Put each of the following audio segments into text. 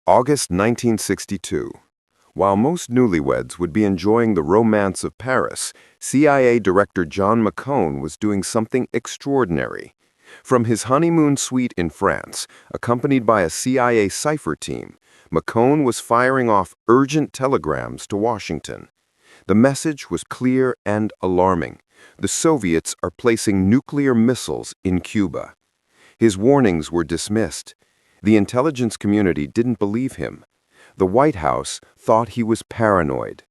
August 1962. While most newlyweds would be enjoying the romance of Paris, CIA Director John McCone was doing something extraordinary. From his honeymoon suite in France, accompanied by a CIA cipher team, McCone was firing off urgent telegrams to Washington. The message was clear and alarming. The Soviets are placing nuclear missiles in Cuba. His warnings were dismissed. The intelligence community didn't believe him. The White House thought he was paranoid.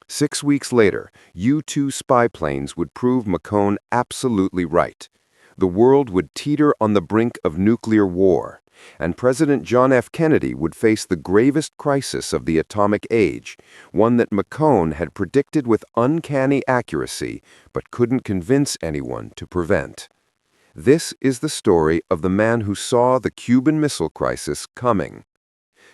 6 weeks later, U-2 spy planes would prove McCone absolutely right. The world would teeter on the brink of nuclear war, and President John F. Kennedy would face the gravest crisis of the atomic age, one that McCone had predicted with uncanny accuracy but couldn't convince anyone to prevent. This is the story of the man who saw the Cuban Missile Crisis coming.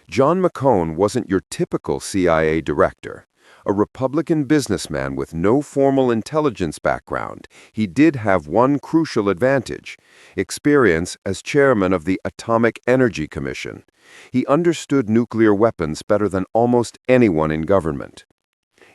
John McCone wasn't your typical CIA director. A Republican businessman with no formal intelligence background, he did have one crucial advantage: experience as chairman of the Atomic Energy Commission. He understood nuclear weapons better than almost anyone in government.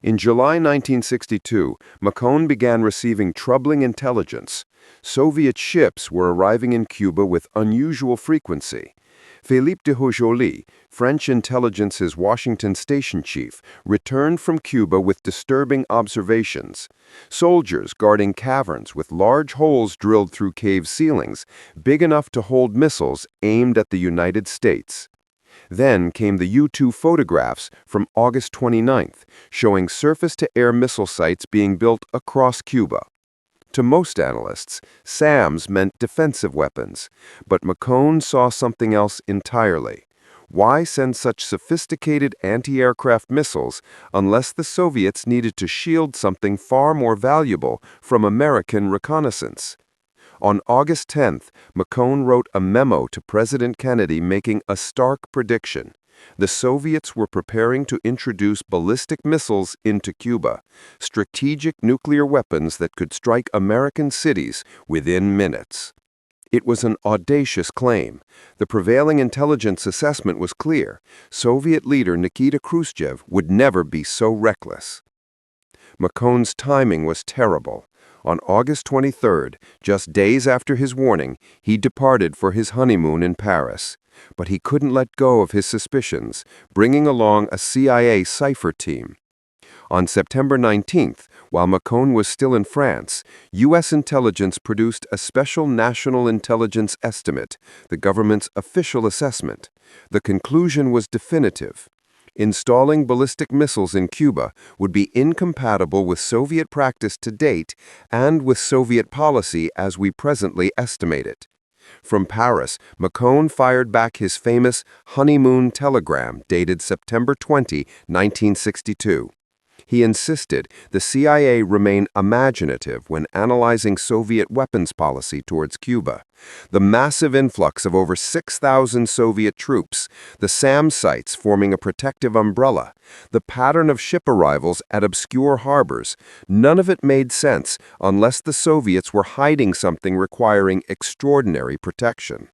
In July 1962, McCone began receiving troubling intelligence. Soviet ships were arriving in Cuba with unusual frequency. Philippe de Houjoly, French intelligence's Washington station chief, returned from Cuba with disturbing observations. Soldiers guarding caverns with large holes drilled through cave ceilings, big enough to hold missiles aimed at the United States. Then came the U-2 photographs from August 29th, showing surface-to-air missile sites being built across Cuba. To most analysts, SAMs meant defensive weapons, but McCone saw something else entirely. Why send such sophisticated anti-aircraft missiles unless the Soviets needed to shield something far more valuable from American reconnaissance? On August 10th, McCone wrote a memo to President Kennedy making a stark prediction. The Soviets were preparing to introduce ballistic missiles into Cuba, strategic nuclear weapons that could strike American cities within minutes. It was an audacious claim. The prevailing intelligence assessment was clear: Soviet leader Nikita Khrushchev would never be so reckless. McCone's timing was terrible. On August 23rd, just days after his warning, he departed for his honeymoon in Paris. But he couldn't let go of his suspicions, bringing along a CIA cipher team. On September 19th, while McCone was still in France, U.S. intelligence produced a special national intelligence estimate, the government's official assessment. The conclusion was definitive. Installing ballistic missiles in Cuba would be incompatible with Soviet practice to date and with Soviet policy as we presently estimate it. From Paris, McCone fired back his famous honeymoon telegram dated September 20, 1962. He insisted the CIA remain imaginative when analyzing Soviet weapons policy towards Cuba. The massive influx of over 6,000 Soviet troops, the SAM sites forming a protective umbrella, the pattern of ship arrivals at obscure harbors, none of it made sense unless the Soviets were hiding something requiring extraordinary protection.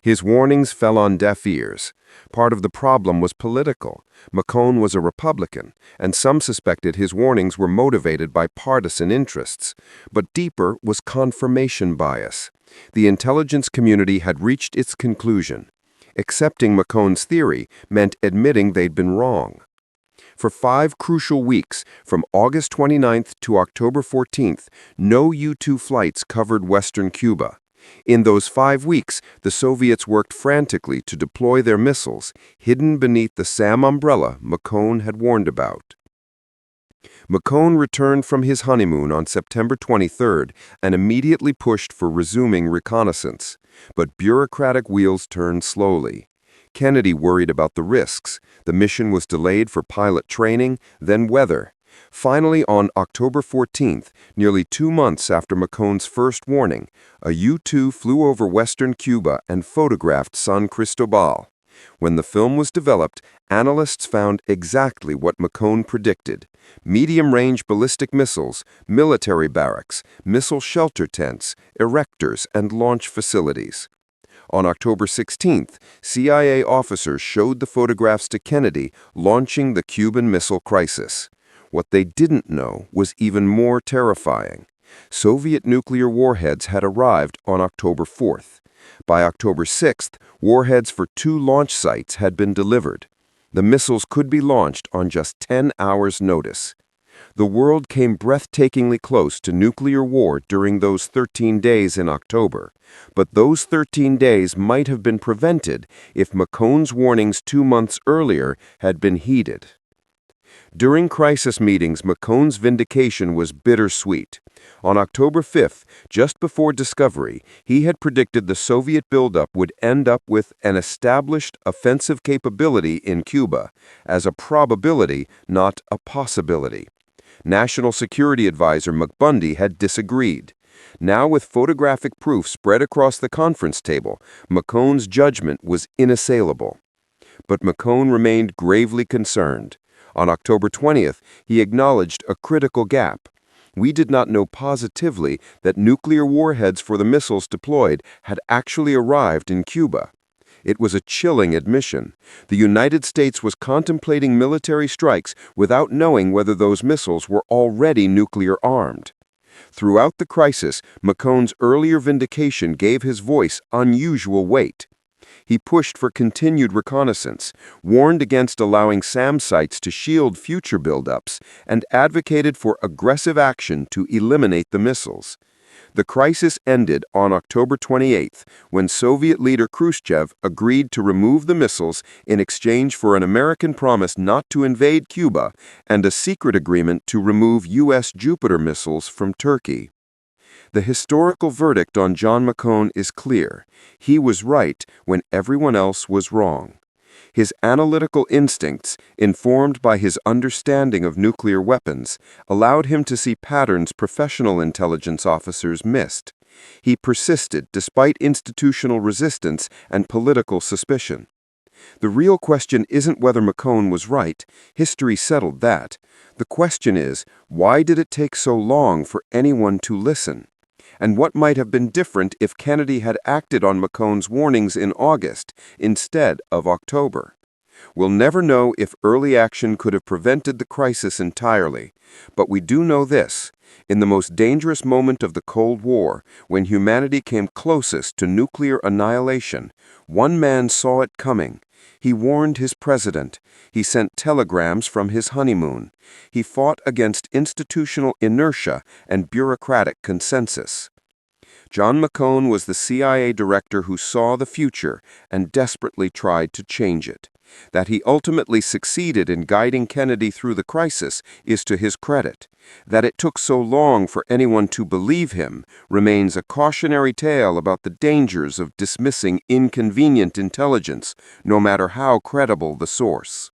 His warnings fell on deaf ears. Part of the problem was political. McCone was a Republican, and some suspected his warnings were motivated by partisan interests. But deeper was confirmation bias. The intelligence community had reached its conclusion. Accepting McCone's theory meant admitting they'd been wrong. For 5 crucial weeks, from August 29th to October 14th, no U-2 flights covered western Cuba. In those 5 weeks, the Soviets worked frantically to deploy their missiles, hidden beneath the SAM umbrella McCone had warned about. McCone returned from his honeymoon on September 23rd and immediately pushed for resuming reconnaissance. But bureaucratic wheels turned slowly. Kennedy worried about the risks. The mission was delayed for pilot training, then weather. Finally, on October 14th, nearly 2 months after McCone's first warning, a U-2 flew over western Cuba and photographed San Cristobal. When the film was developed, analysts found exactly what McCone predicted: medium-range ballistic missiles, military barracks, missile shelter tents, erectors, and launch facilities. On October 16th, CIA officers showed the photographs to Kennedy launching the Cuban Missile Crisis. What they didn't know was even more terrifying. Soviet nuclear warheads had arrived on October 4th. By October 6th, warheads for 2 launch sites had been delivered. The missiles could be launched on just 10 hours' notice. The world came breathtakingly close to nuclear war during those 13 days in October. But those 13 days might have been prevented if McCone's warnings 2 months earlier had been heeded. During crisis meetings, McCone's vindication was bittersweet. On October 5th, just before discovery, he had predicted the Soviet buildup would end up with an established offensive capability in Cuba, as a probability, not a possibility. National Security Advisor McBundy had disagreed. Now, with photographic proof spread across the conference table, McCone's judgment was inassailable. But McCone remained gravely concerned. On October 20th, he acknowledged a critical gap. We did not know positively that nuclear warheads for the missiles deployed had actually arrived in Cuba. It was a chilling admission. The United States was contemplating military strikes without knowing whether those missiles were already nuclear-armed. Throughout the crisis, McCone's earlier vindication gave his voice unusual weight. He pushed for continued reconnaissance, warned against allowing SAM sites to shield future buildups, and advocated for aggressive action to eliminate the missiles. The crisis ended on October 28th, when Soviet leader Khrushchev agreed to remove the missiles in exchange for an American promise not to invade Cuba and a secret agreement to remove U.S. Jupiter missiles from Turkey. The historical verdict on John McCone is clear. He was right when everyone else was wrong. His analytical instincts, informed by his understanding of nuclear weapons, allowed him to see patterns professional intelligence officers missed. He persisted despite institutional resistance and political suspicion. The real question isn't whether McCone was right. History settled that. The question is, why did it take so long for anyone to listen? And what might have been different if Kennedy had acted on McCone's warnings in August instead of October? We'll never know if early action could have prevented the crisis entirely, but we do know this. In the most dangerous moment of the Cold War, when humanity came closest to nuclear annihilation, one man saw it coming. He warned his president. He sent telegrams from his honeymoon. He fought against institutional inertia and bureaucratic consensus. John McCone was the CIA director who saw the future and desperately tried to change it. That he ultimately succeeded in guiding Kennedy through the crisis is to his credit. That it took so long for anyone to believe him remains a cautionary tale about the dangers of dismissing inconvenient intelligence, no matter how credible the source.